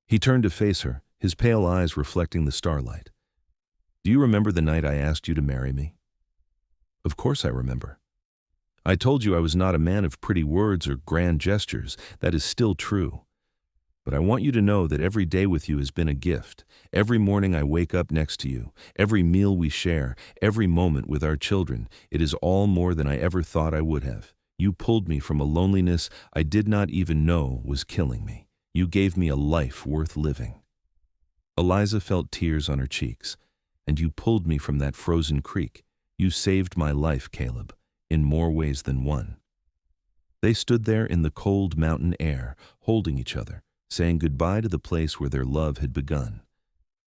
He turned to face her, his pale eyes reflecting the starlight. "Do you remember the night I asked you to marry me?" "Of course I remember." "I told you I was not a man of pretty words or grand gestures. That is still true. But I want you to know that every day with you has been a gift. Every morning I wake up next to you, every meal we share, every moment with our children, it is all more than I ever thought I would have. You pulled me from a loneliness I did not even know was killing me. You gave me a life worth living." Eliza felt tears on her cheeks. "And you pulled me from that frozen creek. You saved my life, Caleb, in more ways than one." They stood there in the cold mountain air, holding each other, saying goodbye to the place where their love had begun.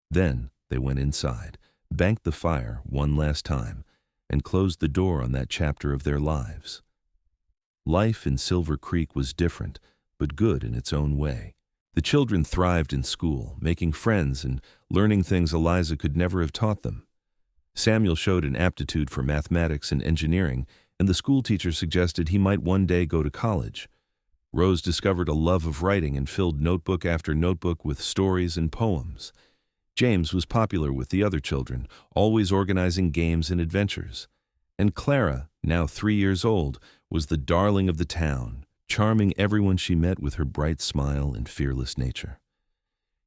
Then they went inside, banked the fire one last time, and closed the door on that chapter of their lives. Life in Silver Creek was different, but good in its own way. The children thrived in school, making friends and learning things Eliza could never have taught them. Samuel showed an aptitude for mathematics and engineering, and the schoolteacher suggested he might one day go to college. Rose discovered a love of writing and filled notebook after notebook with stories and poems. James was popular with the other children, always organizing games and adventures. And Clara, now 3 years old, was the darling of the town, charming everyone she met with her bright smile and fearless nature.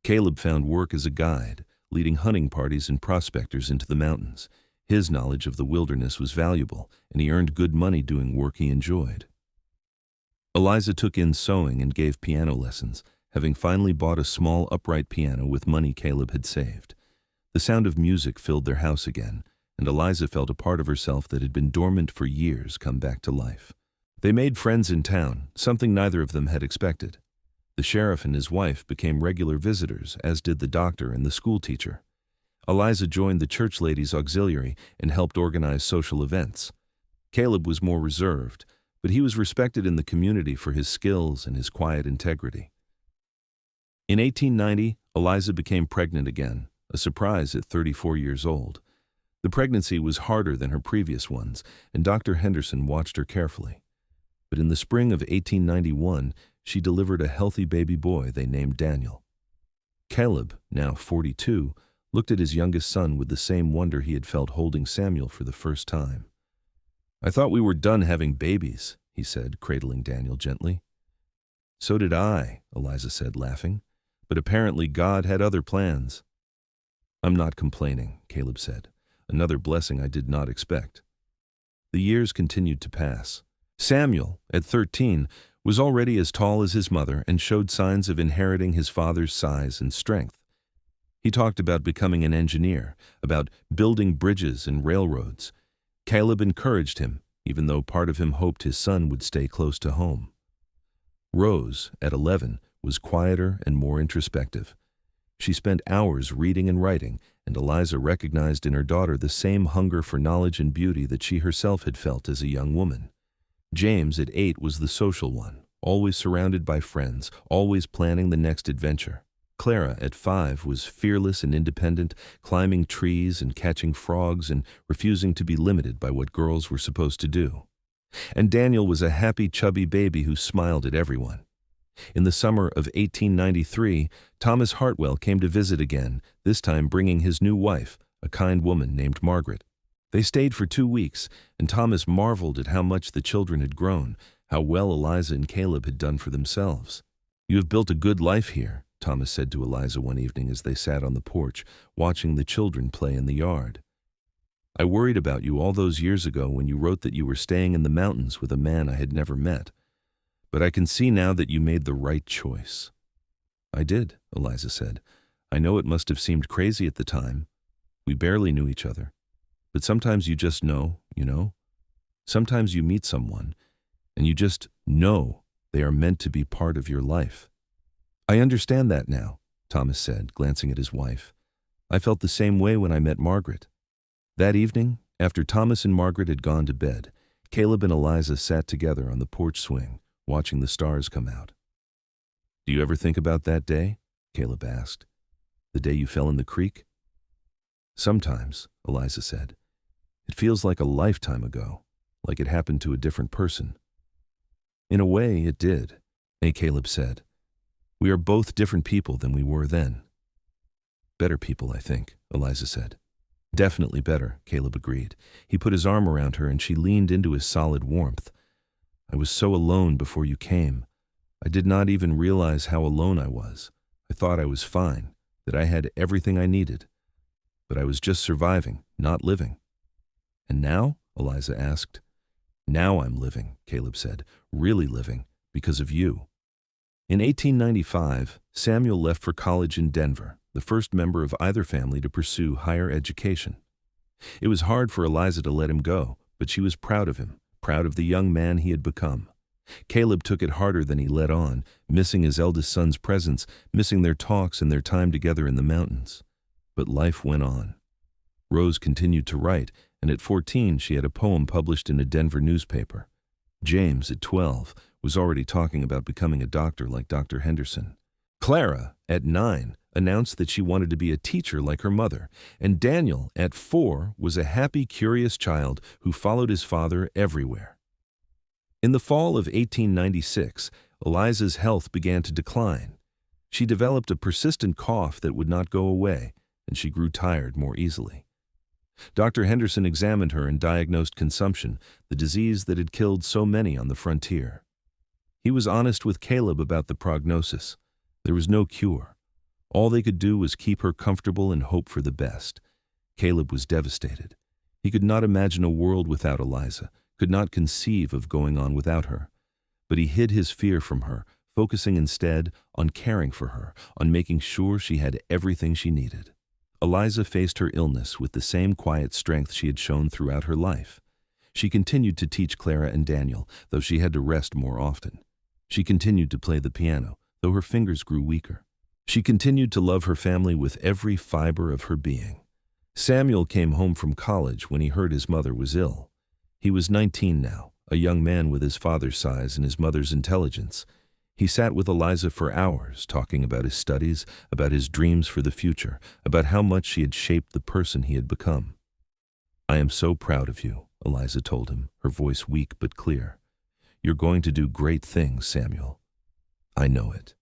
Caleb found work as a guide, leading hunting parties and prospectors into the mountains. His knowledge of the wilderness was valuable, and he earned good money doing work he enjoyed. Eliza took in sewing and gave piano lessons, having finally bought a small upright piano with money Caleb had saved. The sound of music filled their house again, and Eliza felt a part of herself that had been dormant for years come back to life. They made friends in town, something neither of them had expected. The sheriff and his wife became regular visitors, as did the doctor and the schoolteacher. Eliza joined the church ladies' auxiliary and helped organize social events. Caleb was more reserved, but he was respected in the community for his skills and his quiet integrity. In 1890, Eliza became pregnant again, a surprise at 34 years old. The pregnancy was harder than her previous ones, and Dr. Henderson watched her carefully. But in the spring of 1891, she delivered a healthy baby boy they named Daniel. Caleb, now 42, looked at his youngest son with the same wonder he had felt holding Samuel for the first time. "I thought we were done having babies," he said, cradling Daniel gently. "So did I," Eliza said, laughing. "But apparently God had other plans." "I'm not complaining," Caleb said. "Another blessing I did not expect." The years continued to pass. Samuel, at 13, was already as tall as his mother and showed signs of inheriting his father's size and strength. He talked about becoming an engineer, about building bridges and railroads. Caleb encouraged him, even though part of him hoped his son would stay close to home. Rose, at 11, was quieter and more introspective. She spent hours reading and writing, and Eliza recognized in her daughter the same hunger for knowledge and beauty that she herself had felt as a young woman. James, at 8, was the social one, always surrounded by friends, always planning the next adventure. Clara, at 5, was fearless and independent, climbing trees and catching frogs and refusing to be limited by what girls were supposed to do. And Daniel was a happy, chubby baby who smiled at everyone. In the summer of 1893, Thomas Hartwell came to visit again, this time bringing his new wife, a kind woman named Margaret. They stayed for 2 weeks, and Thomas marveled at how much the children had grown, how well Eliza and Caleb had done for themselves. "You have built a good life here," Thomas said to Eliza one evening as they sat on the porch, watching the children play in the yard. "I worried about you all those years ago when you wrote that you were staying in the mountains with a man I had never met. But I can see now that you made the right choice." "I did," Eliza said. "I know it must have seemed crazy at the time. We barely knew each other. But sometimes you just know, you know? Sometimes you meet someone, and you just know they are meant to be part of your life." "I understand that now," Thomas said, glancing at his wife. "I felt the same way when I met Margaret." That evening, after Thomas and Margaret had gone to bed, Caleb and Eliza sat together on the porch swing, watching the stars come out. "Do you ever think about that day?" Caleb asked. "The day you fell in the creek?" "Sometimes," Eliza said. "It feels like a lifetime ago, like it happened to a different person." "In a way, it did," Caleb said. "We are both different people than we were then." "Better people, I think," Eliza said. "Definitely better," Caleb agreed. He put his arm around her and she leaned into his solid warmth. "I was so alone before you came. I did not even realize how alone I was. I thought I was fine, that I had everything I needed. But I was just surviving, not living." "And now?" Eliza asked. "Now I'm living," Caleb said, "really living, because of you." In 1895, Samuel left for college in Denver, the first member of either family to pursue higher education. It was hard for Eliza to let him go, but she was proud of him, proud of the young man he had become. Caleb took it harder than he let on, missing his eldest son's presence, missing their talks and their time together in the mountains. But life went on. Rose continued to write, and at 14 she had a poem published in a Denver newspaper. James, at 12, was already talking about becoming a doctor like Dr. Henderson. Clara, at 9, announced that she wanted to be a teacher like her mother, and Daniel, at 4, was a happy, curious child who followed his father everywhere. In the fall of 1896, Eliza's health began to decline. She developed a persistent cough that would not go away, and she grew tired more easily. Dr. Henderson examined her and diagnosed consumption, the disease that had killed so many on the frontier. He was honest with Caleb about the prognosis. There was no cure. All they could do was keep her comfortable and hope for the best. Caleb was devastated. He could not imagine a world without Eliza, could not conceive of going on without her. But he hid his fear from her, focusing instead on caring for her, on making sure she had everything she needed. Eliza faced her illness with the same quiet strength she had shown throughout her life. She continued to teach Clara and Daniel, though she had to rest more often. She continued to play the piano, though her fingers grew weaker. She continued to love her family with every fiber of her being. Samuel came home from college when he heard his mother was ill. He was 19 now, a young man with his father's size and his mother's intelligence. He sat with Eliza for hours, talking about his studies, about his dreams for the future, about how much she had shaped the person he had become. "I am so proud of you," Eliza told him, her voice weak but clear. "You're going to do great things, Samuel." "I know it."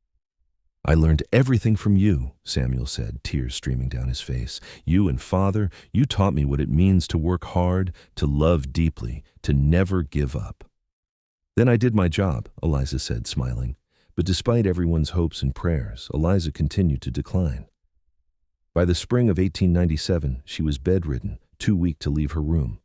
"I learned everything from you," Samuel said, tears streaming down his face. "You and Father, you taught me what it means to work hard, to love deeply, to never give up." "Then I did my job," Eliza said, smiling. But despite everyone's hopes and prayers, Eliza continued to decline. By the spring of 1897, she was bedridden, too weak to leave her room.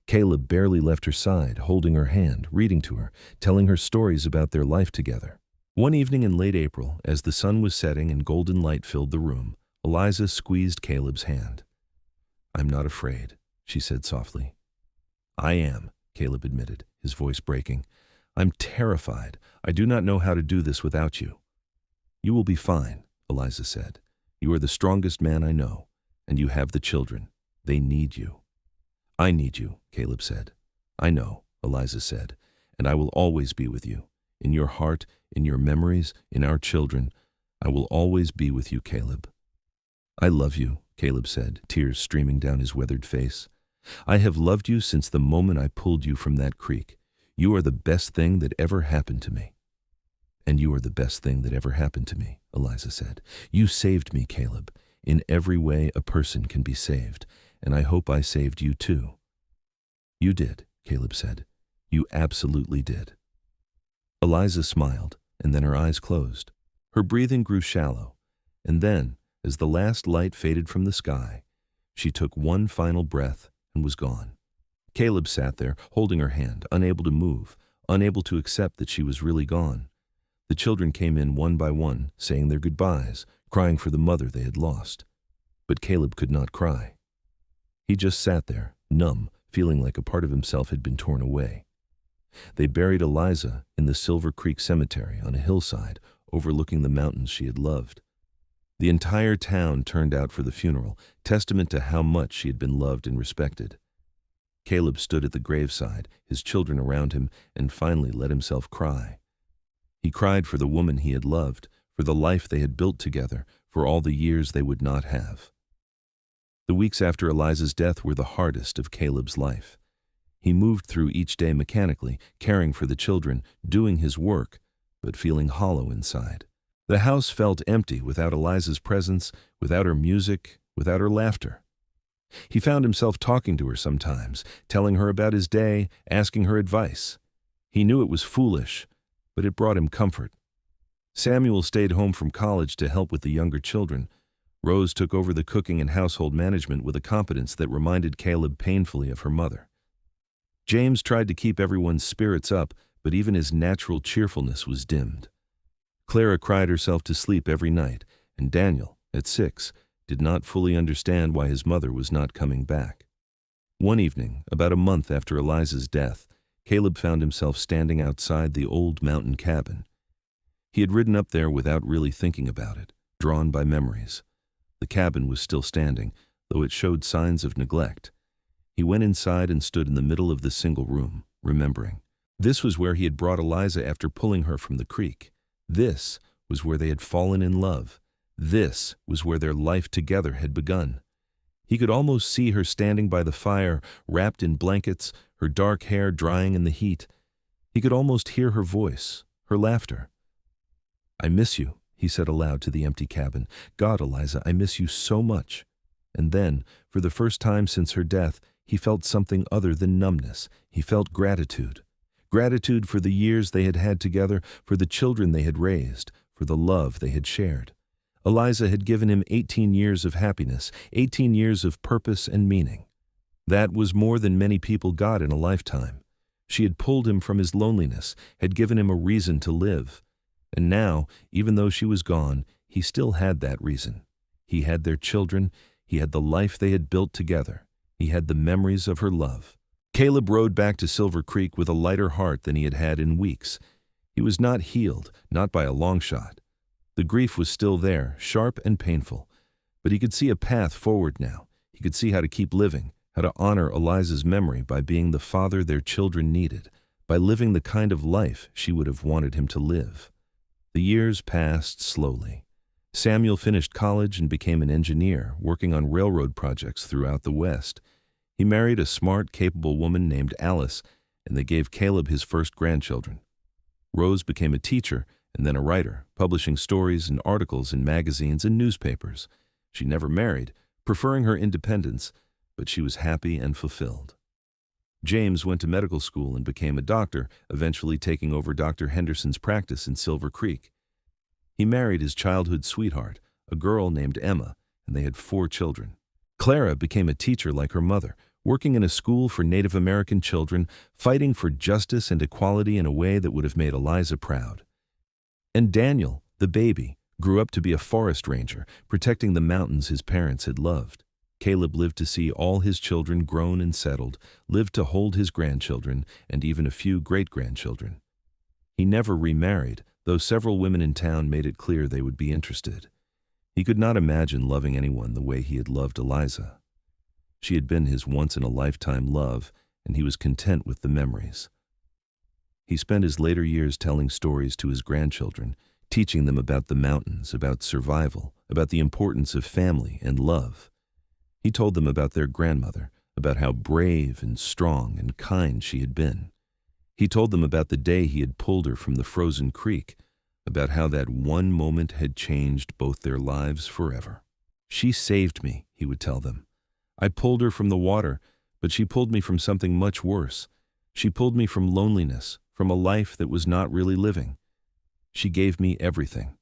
Caleb barely left her side, holding her hand, reading to her, telling her stories about their life together. One evening in late April, as the sun was setting and golden light filled the room, Eliza squeezed Caleb's hand. "I'm not afraid," she said softly. "I am," Caleb admitted, his voice breaking. "I'm terrified. I do not know how to do this without you." "You will be fine," Eliza said. "You are the strongest man I know, and you have the children. They need you." "I need you," Caleb said. "I know," Eliza said, "and I will always be with you. In your heart, in your memories, in our children, I will always be with you, Caleb." "I love you," Caleb said, tears streaming down his weathered face. "I have loved you since the moment I pulled you from that creek. You are the best thing that ever happened to me." "And you are the best thing that ever happened to me," Eliza said. "You saved me, Caleb. In every way a person can be saved. and I hope I saved you too." "You did," Caleb said. "You absolutely did." Eliza smiled, and then her eyes closed. Her breathing grew shallow, and then, as the last light faded from the sky, she took one final breath and was gone. Caleb sat there, holding her hand, unable to move, unable to accept that she was really gone. The children came in one by one, saying their goodbyes, crying for the mother they had lost. But Caleb could not cry. He just sat there, numb, feeling like a part of himself had been torn away. They buried Eliza in the Silver Creek Cemetery on a hillside overlooking the mountains she had loved. The entire town turned out for the funeral, testament to how much she had been loved and respected. Caleb stood at the graveside, his children around him, and finally let himself cry. He cried for the woman he had loved, for the life they had built together, for all the years they would not have. The weeks after Eliza's death were the hardest of Caleb's life. He moved through each day mechanically, caring for the children, doing his work, but feeling hollow inside. The house felt empty without Eliza's presence, without her music, without her laughter. He found himself talking to her sometimes, telling her about his day, asking her advice. He knew it was foolish, but it brought him comfort. Samuel stayed home from college to help with the younger children. Rose took over the cooking and household management with a competence that reminded Caleb painfully of her mother. James tried to keep everyone's spirits up, but even his natural cheerfulness was dimmed. Clara cried herself to sleep every night, and Daniel, at 6, did not fully understand why his mother was not coming back. One evening, about a month after Eliza's death, Caleb found himself standing outside the old mountain cabin. He had ridden up there without really thinking about it, drawn by memories. The cabin was still standing, though it showed signs of neglect. He went inside and stood in the middle of the single room, remembering. This was where he had brought Eliza after pulling her from the creek. This was where they had fallen in love. This was where their life together had begun. He could almost see her standing by the fire, wrapped in blankets, her dark hair drying in the heat. He could almost hear her voice, her laughter. "I miss you," he said aloud to the empty cabin. "God, Eliza, I miss you so much." And then, for the first time since her death, he felt something other than numbness. He felt gratitude. Gratitude for the years they had had together, for the children they had raised, for the love they had shared. Eliza had given him 18 years of happiness, 18 years of purpose and meaning. That was more than many people got in a lifetime. She had pulled him from his loneliness, had given him a reason to live. And now, even though she was gone, he still had that reason. He had their children, he had the life they had built together, he had the memories of her love. Caleb rode back to Silver Creek with a lighter heart than he had had in weeks. He was not healed, not by a long shot. The grief was still there, sharp and painful, but he could see a path forward now. He could see how to keep living, how to honor Eliza's memory by being the father their children needed, by living the kind of life she would have wanted him to live. The years passed slowly. Samuel finished college and became an engineer, working on railroad projects throughout the West. He married a smart, capable woman named Alice, and they gave Caleb his first grandchildren. Rose became a teacher and then a writer, publishing stories and articles in magazines and newspapers. She never married, preferring her independence, but she was happy and fulfilled. James went to medical school and became a doctor, eventually taking over Dr. Henderson's practice in Silver Creek. He married his childhood sweetheart, a girl named Emma, and they had 4 children. Clara became a teacher like her mother, working in a school for Native American children, fighting for justice and equality in a way that would have made Eliza proud. And Daniel, the baby, grew up to be a forest ranger, protecting the mountains his parents had loved. Caleb lived to see all his children grown and settled, lived to hold his grandchildren, and even a few great-grandchildren. He never remarried, though several women in town made it clear they would be interested. He could not imagine loving anyone the way he had loved Eliza. She had been his once-in-a-lifetime love, and he was content with the memories. He spent his later years telling stories to his grandchildren, teaching them about the mountains, about survival, about the importance of family and love. He told them about their grandmother, about how brave and strong and kind she had been. He told them about the day he had pulled her from the frozen creek, about how that one moment had changed both their lives forever. "She saved me," he would tell them. I pulled her from the water, but she pulled me from something much worse. She pulled me from loneliness, from a life that was not really living. She gave me everything.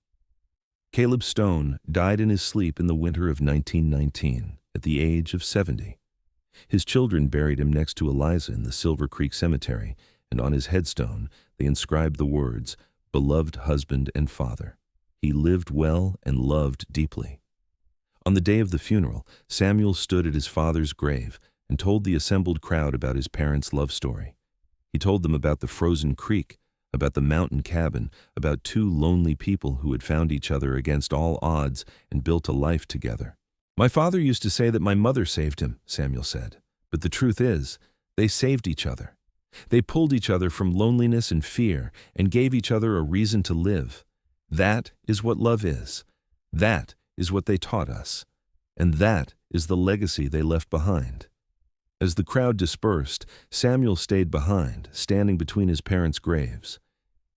Caleb Stone died in his sleep in the winter of 1919, at the age of 70. His children buried him next to Eliza in the Silver Creek Cemetery, and on his headstone they inscribed the words, "Beloved husband and father. He lived well and loved deeply." On the day of the funeral, Samuel stood at his father's grave and told the assembled crowd about his parents' love story. He told them about the frozen creek, about the mountain cabin, about two lonely people who had found each other against all odds and built a life together. "My father used to say that my mother saved him," Samuel said. "But the truth is, they saved each other. They pulled each other from loneliness and fear and gave each other a reason to live. That is what love is. That is what they taught us. And that is the legacy they left behind." As the crowd dispersed, Samuel stayed behind, standing between his parents' graves.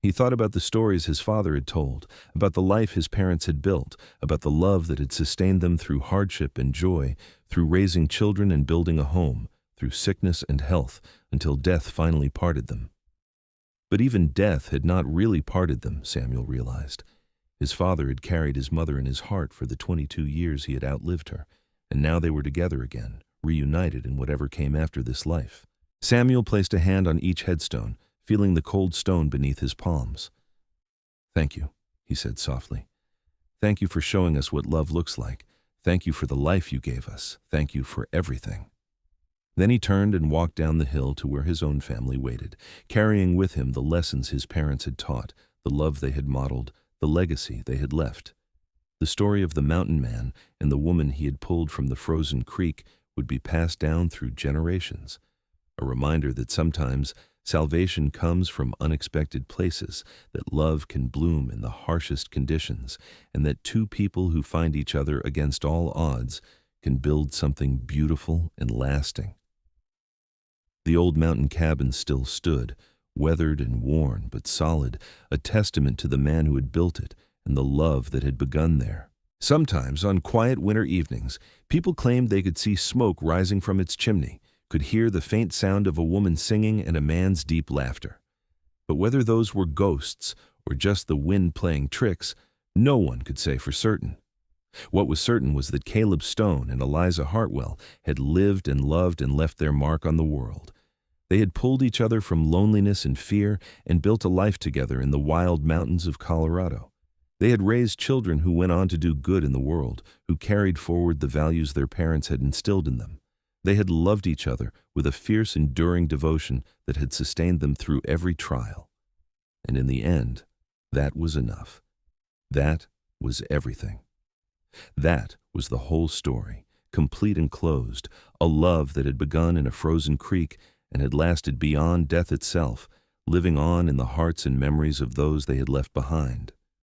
He thought about the stories his father had told, about the life his parents had built, about the love that had sustained them through hardship and joy, through raising children and building a home, through sickness and health, until death finally parted them. But even death had not really parted them, Samuel realized. His father had carried his mother in his heart for the 22 years he had outlived her, and now they were together again, reunited in whatever came after this life. Samuel placed a hand on each headstone, feeling the cold stone beneath his palms. "Thank you," he said softly. "Thank you for showing us what love looks like. Thank you for the life you gave us. Thank you for everything." Then he turned and walked down the hill to where his own family waited, carrying with him the lessons his parents had taught, the love they had modeled, the legacy they had left. The story of the mountain man and the woman he had pulled from the frozen creek would be passed down through generations, a reminder that sometimes salvation comes from unexpected places, that love can bloom in the harshest conditions, and that two people who find each other against all odds can build something beautiful and lasting. The old mountain cabin still stood, weathered and worn but solid, a testament to the man who had built it and the love that had begun there. Sometimes, on quiet winter evenings, people claimed they could see smoke rising from its chimney, could hear the faint sound of a woman singing and a man's deep laughter. But whether those were ghosts or just the wind playing tricks, no one could say for certain. What was certain was that Caleb Stone and Eliza Hartwell had lived and loved and left their mark on the world. They had pulled each other from loneliness and fear and built a life together in the wild mountains of Colorado. They had raised children who went on to do good in the world, who carried forward the values their parents had instilled in them. They had loved each other with a fierce, enduring devotion that had sustained them through every trial. And in the end, that was enough. That was everything. That was the whole story, complete and closed, a love that had begun in a frozen creek and had lasted beyond death itself, living on in the hearts and memories of those they had left behind.